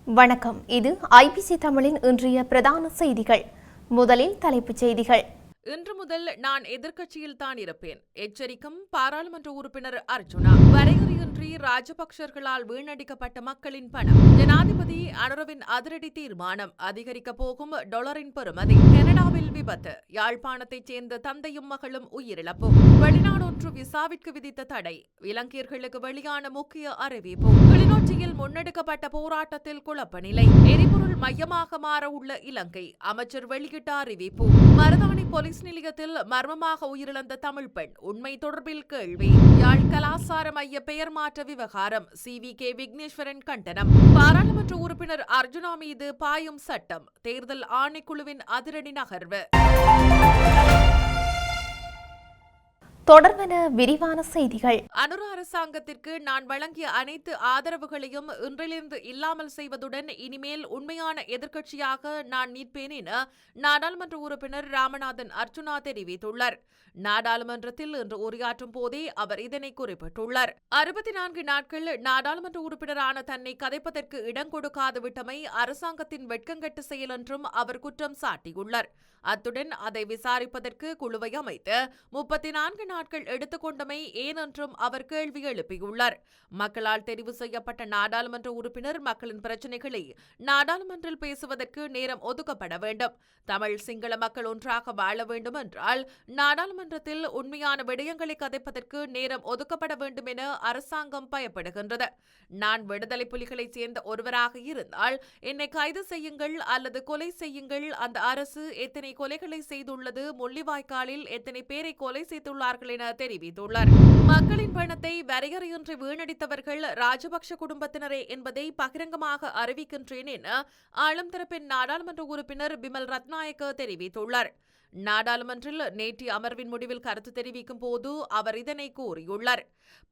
வணக்கம். இது ஐபிசி தமிழின் இன்றைய பிரதான செய்திகள். முதலில் தலைப்புச் செய்திகள். இன்று முதல் நான் எதிர்க்கட்சியில் தான் இருப்பேன், எச்சரிக்கும் பாராளுமன்ற உறுப்பினர் அர்ஜுனா. வரையறையின்றி ராஜபக்சர்களால் வீணடிக்கப்பட்ட மக்களின் பணம். ஜனாதிபதி அனுரவின் அதிரடி தீர்மானம். அதிகரிக்க போகும் டாலரின் பெறுமதி. கனடாவில் விபத்து. யாழ்ப்பாணத்தைச் சேர்ந்த தந்தையும் மகளும் உயிரிழப்பு. வெளிநாடொன்று விசாவிற்கு விதித்த தடை. இலங்கையர்களுக்கு வெளியான முக்கிய அறிவிப்பு. கிளிநொச்சியில் முன்னெடுக்கப்பட்ட போராட்டத்தில் குழப்ப நிலை. எரிபொருள் மையமாக மாற உள்ள இலங்கை. அமைச்சர் வெளியிட்ட அறிவிப்பு. மருதாணி போலீஸ் நிலையத்தில் மர்மமாக உயிரிழந்த தமிழ் பெண். உண்மை தொடர்பில் கேள்வி. யாழ் கலாசார மைய பெயர் மாற்ற விவகாரம். CVK விக்னேஸ்வரன் கண்டனம். பாராளுமன்ற உறுப்பினர் அர்ஜுனா மீது பாயும் சட்டம். தேர்தல் ஆணைக்குழுவின் அதிரடி நகர்வு. தொடர்பென விரிவான செய்திகள். அனுர அரசாங்கத்திற்கு நான் வழங்கிய அனைத்து ஆதரவுகளையும் இன்றிலிருந்து இல்லாமல் செய்வதுடன் இனிமேல் உண்மையான எதிர்க்கட்சியாக நான் நிற்பேன் என நாடாளுமன்ற உறுப்பினர் ராமநாதன் அர்ஜுனா தெரிவித்துள்ளார். நாடாளுமன்றத்தில் இன்று உரையாற்றும் போதே அவர் இதனை குறிப்பிட்டுள்ளார். 64 நாட்கள் நாடாளுமன்ற உறுப்பினரான தன்னை கதைப்பதற்கு இடம் கொடுக்காது விட்டமை அரசாங்கத்தின் வெட்கங்கெட்ட செயல் என்றும் அவர் குற்றம் சாட்டியுள்ளார். அத்துடன் அதை விசாரிப்பதற்கு குழுவை அமைத்து 34 நாட்கள் எடுத்துக்கொண்டமை ஏனென்றும் அவர் கேள்வி எழுப்பியுள்ளார். மக்களால் தெரிவு செய்யப்பட்ட நாடாளுமன்ற உறுப்பினர் மக்களின் பிரச்சினைகளை நாடாளுமன்றில் பேசுவதற்கு நேரம் ஒதுக்கப்பட வேண்டும். தமிழ் சிங்கள மக்கள் ஒன்றாக வாழ வேண்டும் என்றால் நாடாளுமன்றத்தில் உண்மையான விடயங்களை கதைப்பதற்கு நேரம் ஒதுக்கப்பட வேண்டும் என அரசாங்கம் பயப்படுகின்றது. நான் விடுதலை புலிகளைச் சேர்ந்த ஒருவராக இருந்தால் என்னை கைது செய்யுங்கள் அல்லது கொலை செய்யுங்கள். அந்த அரசு எத்தனை கொலைகளை செய்துள்ளது, முள்ளிவாய்க்காலில் எத்தனை பேரை கொலை செய்துள்ளார்கள் என தெரிவித்துள்ளார். மக்களின் பணத்தை வரையறையின்றி வீணடித்தவர்கள் ராஜபக்ஷ குடும்பத்தினரே என்பதை பகிரங்கமாக அறிவிக்கின்றேன் என ஆளும் தரப்பின் நாடாளுமன்ற உறுப்பினர் பிமல் ரத்நாயக்க தெரிவித்துள்ளார். நாடாளுமன்றில் நேற்றைய அமர்வின் முடிவில் கருத்து தெரிவிக்கும் போது அவர் இதனை கூறியுள்ளார்.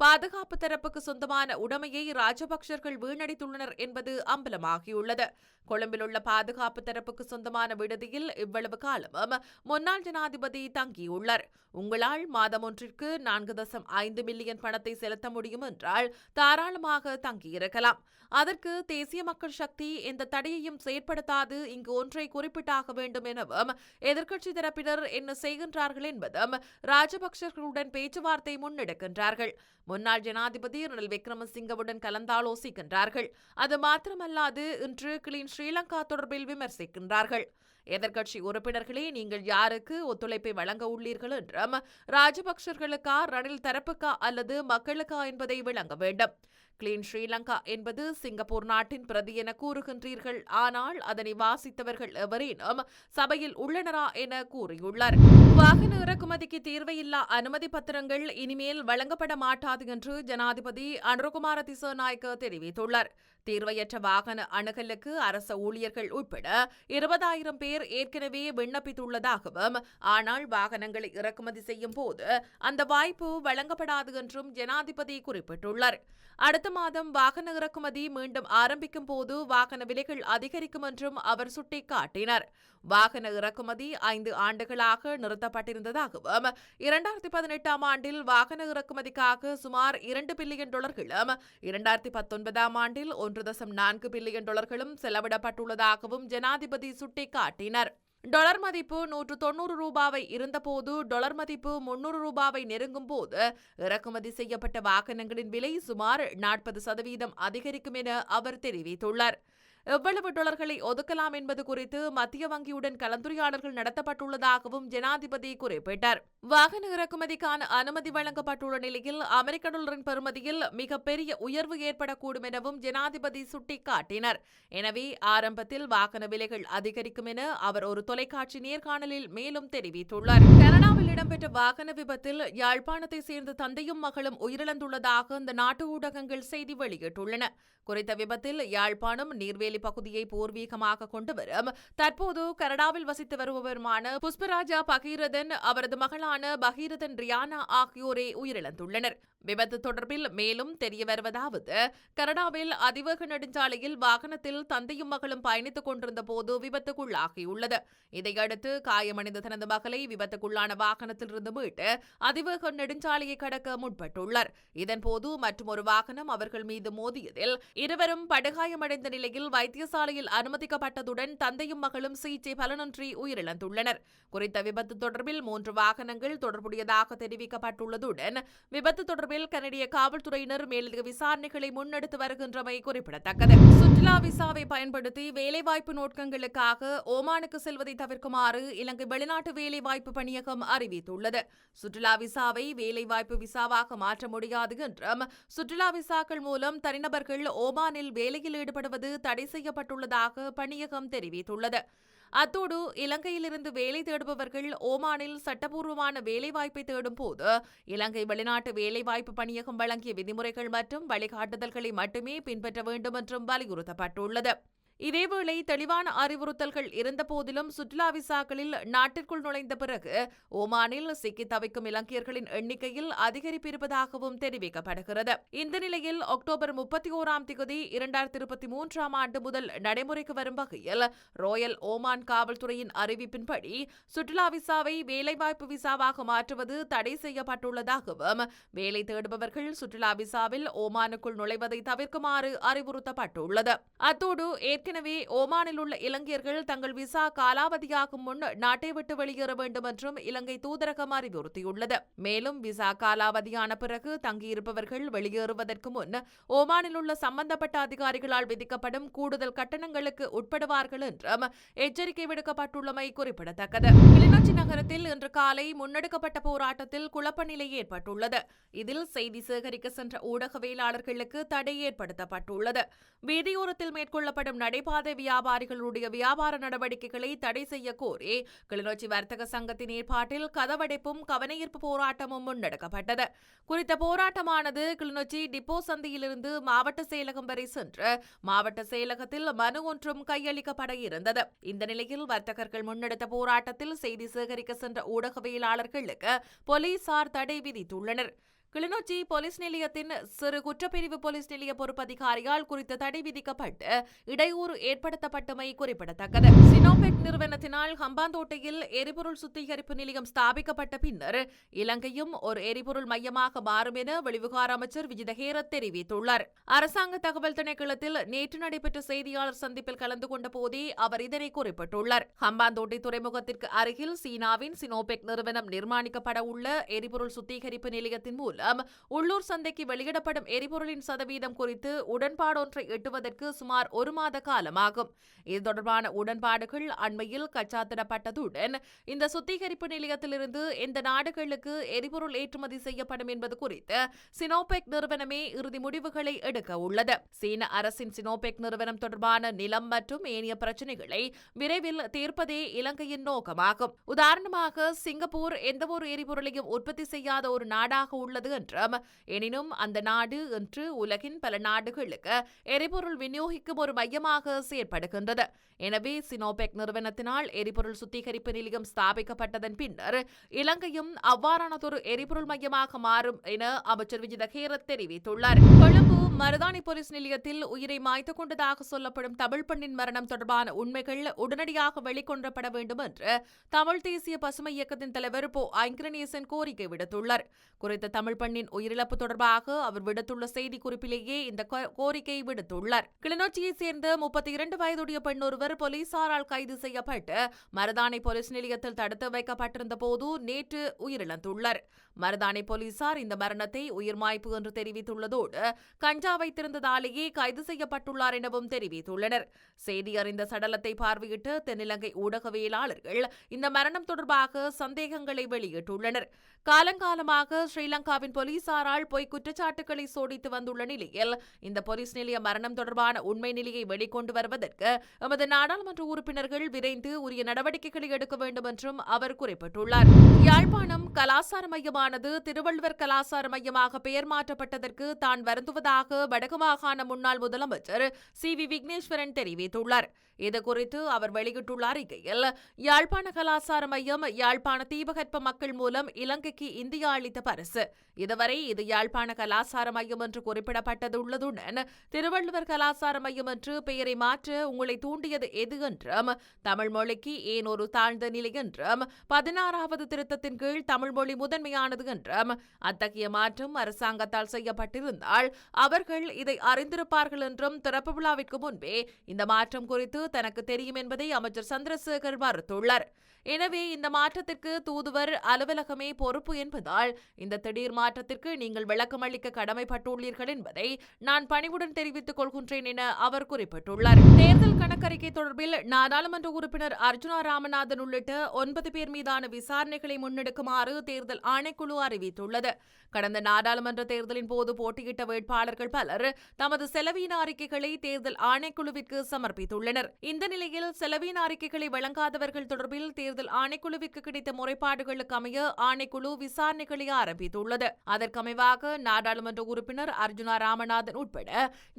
பாதுகாப்பு தரப்புக்கு சொந்தமான உடைமையை ராஜபக்சர்கள் வீணடித்துள்ளனர் என்பது அம்பலமாகியுள்ளது. கொழும்பில் உள்ள பாதுகாப்பு தரப்புக்கு சொந்தமான விடுதியில் இவ்வளவு காலமும் முன்னாள் ஜனாதிபதி தங்கியுள்ளார். உங்களால் மாதம் ஒன்றிற்கு 4.5 மில்லியன் பணத்தை செலுத்த முடியும் என்றால் தாராளமாக தங்கியிருக்கலாம். அதற்கு தேசிய மக்கள் சக்தி எந்த தடையையும் செயற்படுத்தாது. இங்கு ஒன்றை குறிப்பிட்டாக வேண்டும் எனவும் எதிர்க்கட்சி தரப்பினர் என்ன செய்கின்றார்கள் என்பதும் ராஜபக்சர்களுடன் பேச்சுவார்த்தை முன்னெடுக்கின்றார்கள். முன்னாள் ஜனாதிபதி ரணில் விக்ரமசிங்கவுடன் கலந்தாலோசிக்கின்றார்கள். அது மாத்திரமல்லாது இன்று கிளீன் ஸ்ரீலங்கா தொடர்பில் விமர்சிக்கின்றார்கள். எதிர்க்கட்சி உறுப்பினர்களே, நீங்கள் யாருக்கு ஒத்துழைப்பை வழங்க உள்ளீர்கள் என்றும் ராஜபக்சர்களுக்கா, ரணில் தரப்புக்கா அல்லது மக்களுக்கா என்பதை விளங்க வேண்டும். கிளீன் ஸ்ரீலங்கா என்பது சிங்கப்பூர் நாட்டின் பிரதி என கூறுகின்றீர்கள். ஆனால் அதனை வாசித்தவர்கள் எவரேனும் சபையில் உள்ளனரா என கூறியுள்ளார். வாகன இறக்குமதிக்கு தீர்வையில்லா அனுமதி பத்திரங்கள் இனிமேல் வழங்கப்பட மாட்டாது என்று ஜனாதிபதி அனுரகுமார திசாநாயக்க தெரிவித்துள்ளார். தீர்வையற்ற வாகன அணுகலுக்கு அரச ஊழியர்கள் உட்பட 20,000 பேர் ஏற்கனவே விண்ணப்பித்துள்ளதாகவும், ஆனால் வாகனங்களை இறக்குமதி செய்யும் போது அந்த வாய்ப்பு வழங்கப்படாது என்றும் ஜனாதிபதி குறிப்பிட்டுள்ளார். அடுத்த மாதம் வாகன இறக்குமதி மீண்டும் ஆரம்பிக்கும் போது வாகன விலைகள் அதிகரிக்கும் என்றும் அவர் சுட்டிக்காட்டினார். வாகன இறக்குமதி 5 ஆண்டுகளாக நிறுத்தப்பட்டிருந்ததாகவும் 2018 ஆண்டில் வாகன இறக்குமதிக்காக சுமார் $2 பில்லியன் 2019 ஆண்டில் $1.4 பில்லியன் செலவிடப்பட்டுள்ளதாகவும் ஜனாதிபதி சுட்டிக்காட்டினார். டாலர் மதிப்பு $190 இருந்தபோது டாலர் மதிப்பு $300 நெருங்கும் போது இறக்குமதி செய்யப்பட்ட வாகனங்களின் விலை சுமார் 40% அதிகரிக்கும் என அவர் தெரிவித்துள்ளார். எவ்வளவு டாலர்களை ஒதுக்கலாம் என்பது குறித்து மத்திய வங்கியுடன் கலந்துரையாடல்கள் நடத்தப்பட்டுள்ளதாகவும் ஜனாதிபதி குறிப்பிட்டார். வாகன இறக்குமதிக்கான அனுமதி வழங்கப்பட்டுள்ள நிலையில் அமெரிக்க டாலரின் பெறுமதியில் மிகப்பெரிய உயர்வு ஏற்படக்கூடும் எனவும் ஜனாதிபதி சுட்டிக்காட்டினார். எனவே ஆரம்பத்தில் வாகன விலைகள் அதிகரிக்கும் என அவர் ஒரு தொலைக்காட்சி நேர்காணலில் மேலும் தெரிவித்துள்ளார். கனடாவில் இடம்பெற்ற வாகன விபத்தில் யாழ்ப்பாணத்தை சேர்ந்த தந்தையும் மகளும் உயிரிழந்துள்ளதாக இந்த நாட்டு ஊடகங்கள் செய்தி வெளியிட்டுள்ளன. குறித்த விபத்தில் யாழ்ப்பாணம் நீர்வேலி பகுதியை பூர்வீகமாக கொண்டவரும் தற்போது கனடாவில் வசித்து வருபவருமான புஷ்பராஜா பகீரதன், அவரது மகளான பகீரதன் ரியானா ஆகியோரே உயிரிழந்துள்ளனர். விபத்து தொடர்பில் மேலும் தெரிய வருவதாவது, கனடாவில் அதிவேக நெடுஞ்சாலையில் வாகனத்தில் தந்தையும் மகளும் பயணித்துக் கொண்டிருந்த போது விபத்துக்குள்ளாகியுள்ளது. இதையடுத்து காயமடைந்த தனது மகளை விபத்துக்குள்ளான வாகனத்திலிருந்து மீட்டு அதிவேக நெடுஞ்சாலையை கடக்க முற்பட்டுள்ளார். இதன்போது மற்றும் ஒரு வாகனம் அவர்கள் மீது மோதியதில் இருவரும் படுகாயமடைந்த நிலையில் வைத்தியசாலையில் அனுமதிக்கப்பட்டதுடன் தந்தையும் மகளும் சிகிச்சை பலனின்றி உயிரிழந்துள்ளனர். குறித்த விபத்து தொடர்பில் 3 வாகனங்கள் தொடர்புடையதாக தெரிவிக்கப்பட்டுள்ளதுடன் விபத்து தொடர்பில் கனடிய காவல்துறையினர் மேலதிக விசாரணைகளை முன்னெடுத்து வருகின்றமை குறிப்பிடத்தக்கது. சுற்றுலா விசாவை பயன்படுத்தி வேலைவாய்ப்பு நோக்கங்களுக்காக ஓமானுக்கு செல்வதை தவிர்க்குமாறு இலங்கை வெளிநாட்டு வேலைவாய்ப்பு பணியகம் அறிவித்துள்ளது. சுற்றுலா விசாவை வேலைவாய்ப்பு விசாவாக மாற்ற முடியாது என்றும் சுற்றுலா விசாக்கள் மூலம் தனிநபர்கள் ஓமானில் வேலையில் ஈடுபடுவது தடை செய்யப்பட்டுள்ளதாக பணியகம் தெரிவித்துள்ளது. அத்தோடு இலங்கையிலிருந்து வேலை தேடுபவர்கள் ஓமானில் சட்டபூர்வமான வேலைவாய்ப்பை தேடும் போது இலங்கை வெளிநாட்டு வேலைவாய்ப்பு பணியகம் வழங்கிய விதிமுறைகள் மற்றும் வழிகாட்டுதல்களை மட்டுமே பின்பற்ற வேண்டும் என்றும் வலியுறுத்தப்பட்டுள்ளது. இதேவேளை தெளிவான அறிவுறுத்தல்கள் இருந்தபோதிலும் சுற்றுலா விசாக்களில் நாட்டிற்குள் நுழைந்த பிறகு ஓமானில் சிக்கி தவிக்கும் இலங்கையர்களின் எண்ணிக்கையில் அதிகரிப்பு இருப்பதாகவும் தெரிவிக்கப்படுகிறது. இந்த நிலையில் அக்டோபர் 31 2023 ஆண்டு முதல் நடைமுறைக்கு வரும் வகையில் ராயல் ஓமான் காவல்துறையின் அறிவிப்பின்படி சுற்றுலா விசாவை வேலைவாய்ப்பு விசாவாக மாற்றுவது தடை செய்யப்பட்டுள்ளதாகவும் வேலை தேடுபவர்கள் சுற்றுலா விசாவில் ஓமானுக்குள் நுழைவதை தவிர்க்குமாறு அறிவுறுத்தப்பட்டுள்ளது. அத்தோடு ஏற்கனவே ஓமானில் உள்ள இலங்கையர்கள் தங்கள் விசா காலாவதியாகும் முன் நாட்டை விட்டு வெளியேற வேண்டும் என்றும் இலங்கை தூதரகம் அறிவுறுத்தியுள்ளது. மேலும் விசா காலாவதியான பிறகு தங்கியிருப்பவர்கள் வெளியேறுவதற்கு முன் ஓமானில் உள்ள சம்பந்தப்பட்ட அதிகாரிகளால் விதிக்கப்படும் கூடுதல் கட்டணங்களுக்கு உட்படுவார்கள் என்றும் எச்சரிக்கை விடுக்கப்பட்டுள்ளமை குறிப்பிடத்தக்கது. கிளிநொச்சி நகரத்தில் இன்று காலை முன்னெடுக்கப்பட்ட போராட்டத்தில் குழப்ப நிலை ஏற்பட்டுள்ளது. இதில் செய்தி சேகரிக்க சென்ற ஊடகவியலாளர்களுக்கு தடை ஏற்படுத்தப்பட்டுள்ளது. வீதியோரத்தில் மேற்கொள்ளப்படும் நடைபாதை வியாபாரிகளுடைய வியாபார நடவடிக்கைகளை தடை செய்ய கோரி கிளிநொச்சி வர்த்தக சங்கத்தின் ஏற்பாட்டில் கதவடைப்பும் கவனஈர்ப்பு போராட்டமும் முன்னெடுக்கப்பட்டது. குறித்த போராட்டமானது கிளிநொச்சி டிப்போ சந்தியிலிருந்து மாவட்ட செயலகம் வரை சென்று மாவட்ட செயலகத்தில் மனு ஒன்றும் கையளிக்கப்பட இருந்தது. இந்த நிலையில் வர்த்தகர்கள் முன்னெடுத்த போராட்டத்தில் செய்தி சேகரிக்க சென்ற ஊடகவியலாளர்களுக்கு போலீசார் தடை விதித்துள்ளனர். கிளிநொச்சி போலீஸ் நிலையத்தின் சிறு குற்றப்பிரிவு போலீஸ் நிலைய பொறுப்பதிகாரியால் குறித்த தடை விதிக்கப்பட்டு இடையூறு ஏற்படுத்தப்பட்டமை குறிப்பிடத்தக்கது. சினோபெக் நிறுவனத்தினால் ஹம்பாந்தோட்டையில் எரிபொருள் சுத்திகரிப்பு நிலையம் ஸ்தாபிக்கப்பட்ட பின்னர் இலங்கையும் ஒரு எரிபொருள் மையமாக மாறும் என வெளிவிவகார அமைச்சர் விஜித ஹேரத் தெரிவித்துள்ளார். அரசாங்க தகவல் திணைக்களத்தில் நேற்று நடைபெற்ற செய்தியாளர் சந்திப்பில் கலந்து கொண்ட போதே அவர் இதனை குறிப்பிட்டுள்ளார். ஹம்பாந்தோட்டை துறைமுகத்திற்கு அருகில் சீனாவின் சினோபெக் நிறுவனம் நிர்மாணிக்கப்பட உள்ள எரிபொருள் சுத்திகரிப்பு நிலையத்தின் மூலம் உள்ளூர் சந்தைக்கு வெளியிடப்படும் எரிபொருளின் சதவீதம் குறித்து உடன்பாடொன்றை எட்டுவதற்கு சுமார் 1 மாத காலமாகும். இது தொடர்பான உடன்பாடுகள் அண்மையில் கச்சாத்திடப்பட்டதுடன் இந்த சுத்திகரிப்பு நிலையத்திலிருந்து எந்த நாடுகளுக்கு எரிபொருள் ஏற்றுமதி செய்யப்படும் என்பது குறித்து சினோபெக் நிறுவனமே இறுதி முடிவுகளை எடுக்க உள்ளது. சீன அரசின் சினோபெக் நிறுவனம் தொடர்பான நிலம் மற்றும் ஏனைய பிரச்சினைகளை விரைவில் தீர்ப்பதே இலங்கையின் நோக்கமாகும். உதாரணமாக சிங்கப்பூர் எந்தவொரு எரிபொருளையும் உற்பத்தி செய்யாத ஒரு நாடாக உள்ளது என்றும் எனினும் அந்த நாடு இன்று உலகின் பல நாடுகளுக்கு எரிபொருள் விநியோகிக்கும் ஒரு மையமாக செயற்படுகின்றது. எனவே சினோபெக் நிறுவனத்தினால் எரிபொருள் சுத்திகரிப்பு நிலையம் ஸ்தாபிக்கப்பட்டதன் பின்னர் இலங்கையும் அவ்வாறானதொரு எரிபொருள் மையமாக மாறும் என அமைச்சர் விஜித ஹேரத் தெரிவித்துள்ளார். கொழும்பு மருதானி போலீஸ் நிலையத்தில் உயிரை மாய்த்துக் கொண்டதாக சொல்லப்படும் தமிழ் பெண்ணின் மரணம் தொடர்பான உண்மைகள் உடனடியாக வெளிக்கொணரப்பட வேண்டும் என்று தமிழ் தேசிய பசுமை இயக்கத்தின் தலைவர் போ. ஐங்கரநேசன் கோரிக்கை விடுத்துள்ளார். குறித்த தமிழ் பெண்ணின் உயிரிழப்பு தொடர்பாக அவர் விடுத்துள்ள செய்தி குறிப்பிலேயே இந்த கோரிக்கை விடுத்துள்ளார். கிளிநொச்சியைச் சேர்ந்த 32 வயதுடைய பெண் ஒருவர் போலீசாரால் கைது செய்யப்பட்டு மருதானை போலீஸ் நிலையத்தில் தடுத்து வைக்கப்பட்டிருந்த போது நேற்று உயிரிழந்துள்ளார். மருதானை போலீசார் இந்த மரணத்தை உயிர்மாய்ப்பு என்று தெரிவித்துள்ளதோடு கஞ்சா வைத்திருந்ததாலேயே கைது செய்யப்பட்டுள்ளார் எனவும் தெரிவித்துள்ளனர். செய்தி அறிந்த சடலத்தை பார்வையிட்டு தென்னிலங்கை ஊடகவியலாளர்கள் இந்த மரணம் தொடர்பாக சந்தேகங்களை வெளியிட்டுள்ளனர். காலங்காலமாக ஸ்ரீலங்காவின் போலீசாரால் பொய் குற்றச்சாட்டுகளை சோடித்து வந்துள்ள நிலையில் இந்த போலீஸ் நிலைய மரணம் தொடர்பான உண்மை நிலையை வெளிக்கொண்டு வருவதற்கு எமது நாடாளுமன்ற உறுப்பினர்கள் விரைந்து உரிய நடவடிக்கைகளை எடுக்க வேண்டும் என்றும் அவர் குறிப்பிட்டுள்ளார். யாழ்ப்பாணம் கலாசார மையமானது திருவள்ளுவர் கலாசார மையமாக பெயர் மாற்றப்பட்டதற்கு தான் வருந்துவதாக வடக்கு மாகாண முன்னாள் முதலமைச்சர் சி.வி. விக்னேஸ்வரன் தெரிவித்துள்ளார். இதுகுறித்து அவர் வெளியிட்டுள்ள அறிக்கையில் யாழ்ப்பாண கலாசார மையம் யாழ்ப்பாண தீபகற்ப மக்கள் மூலம் இலங்கைக்கு இந்தியா அளித்த பரிசு. இதுவரை இது யாழ்ப்பாண கலாசார மையம் என்று குறிப்பிடப்பட்டதுள்ளதுடன் திருவள்ளுவர் கலாசார மையம் என்று பெயரை மாற்ற உங்களை தூண்டியது எது என்றும் தமிழ் மொழிக்கு ஏன் ஒரு தாழ்ந்த நிலை என்றும் 16வது திருத்தத்தின் கீழ் தமிழ் மொழி முதன்மையானது என்றும் அத்தகைய மாற்றம் அரசாங்கத்தால் செய்யப்பட்டிருந்தால் அவர்கள் அவர்கள் இதை அறிந்திருப்பார்கள் என்றும் திறப்பு விழாவிற்கு முன்பே இந்த மாற்றம் குறித்து தனக்கு தெரியும் என்பதை அமைச்சர் சந்திரசேகர் மறுத்துள்ளார். எனவே இந்த மாற்றத்திற்கு தூதுவர் அலுவலகமே பொறுப்பு என்பதால் இந்த திடீர் மாற்றத்திற்கு நீங்கள் விளக்கமளிக்க கடமைப்பட்டுள்ளீர்கள் என்பதை நான் பணிவுடன் தெரிவித்துக் கொள்கின்றேன் என அவர் குறிப்பிட்டுள்ளார். தேர்தல் கணக்கறிக்கை தொடர்பில் நாடாளுமன்ற உறுப்பினர் அர்ச்சுனா ராமநாதன் உள்ளிட்ட 9 பேர் மீதான விசாரணைகளை முன்னெடுக்குமாறு தேர்தல் ஆணைக்குழு அறிவித்துள்ளது. கடந்த நாடாளுமன்ற தேர்தலின் போது போட்டியிட்ட வேட்பாளர்கள் பலர் தமது செலவீன அறிக்கைகளை தேர்தல் ஆணைக்குழுவிற்கு சமர்ப்பித்துள்ளனர். இந்த நிலையில் செலவீன அறிக்கைகளை வழங்காதவர்கள் தொடர்பில் தேர்தல் ஆணைக்குழுவிற்கு கிடைத்த முறைப்பாடுகளுக்கு அமைய ஆணைக்குழு விசாரணைகளை ஆரம்பித்துள்ளது. அதற்கமைவாக நாடாளுமன்ற உறுப்பினர் அர்ச்சுனா ராமநாதன் உட்பட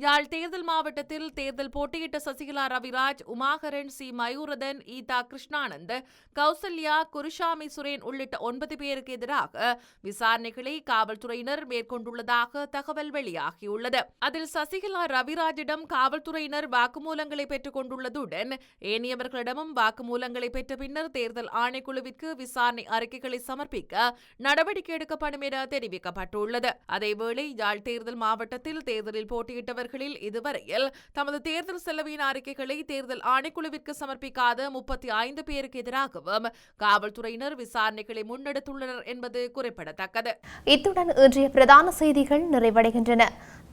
யாழ் தேர்தல் மாவட்டத்தில் தேர்தல் போட்டியிட்ட சசிகலா ரவிராஜ், உமாகரன், சி மயூரதன், ஈதா கிருஷ்ணானந்த், கௌசல்யா, குருஷாமி சுரேன் உள்ளிட்ட 9 பேருக்கு எதிராக விசாரணைகளை காவல்துறையினர் மேற்கொண்டுள்ளதாக தகவல் வெளியாகியுள்ளது. அதில் சசிகலா ரவிராஜிடம் காவல்துறையினர் வாக்குமூலங்களை பெற்றுக் கொண்டுள்ளதுடன் ஏனையவர்களிடமும் வாக்குமூலங்களை பெற்ற பின்னர் தேர்தல் ஆணைக்குழுவிற்கு விசாரணை அறிக்கைகளை சமர்ப்பிக்க நடவடிக்கை எடுக்கப்படும் என தெரிவிக்கப்பட்டுள்ளது. அதேவேளை யாழ் தேர்தல் மாவட்டத்தில் தேர்தலில் போட்டியிட்டவர்களில் இதுவரையில் தமது தேர்தல் செலவீன அறிக்கைகளை தேர்தல் ஆணைக்குழுவிற்கு சமர்ப்பிக்காத 35 பேருக்கு எதிராகவும் காவல்துறையினர் விசாரணைகளை முன்னெடுத்துள்ளனர் என்பது குறிப்பிடத்தக்கது. இத்துடன் இன்றைய பிரதான செய்திகள் நிறைவடைகின்றன.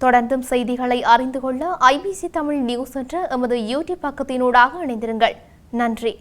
தொடர்ந்தும் செய்திகளை அறிந்து கொள்ள IBC தமிழ் நியூஸ் என்ற எமது யூடியூப் பக்கத்தினூடாக இணைந்திருங்கள். நன்றி.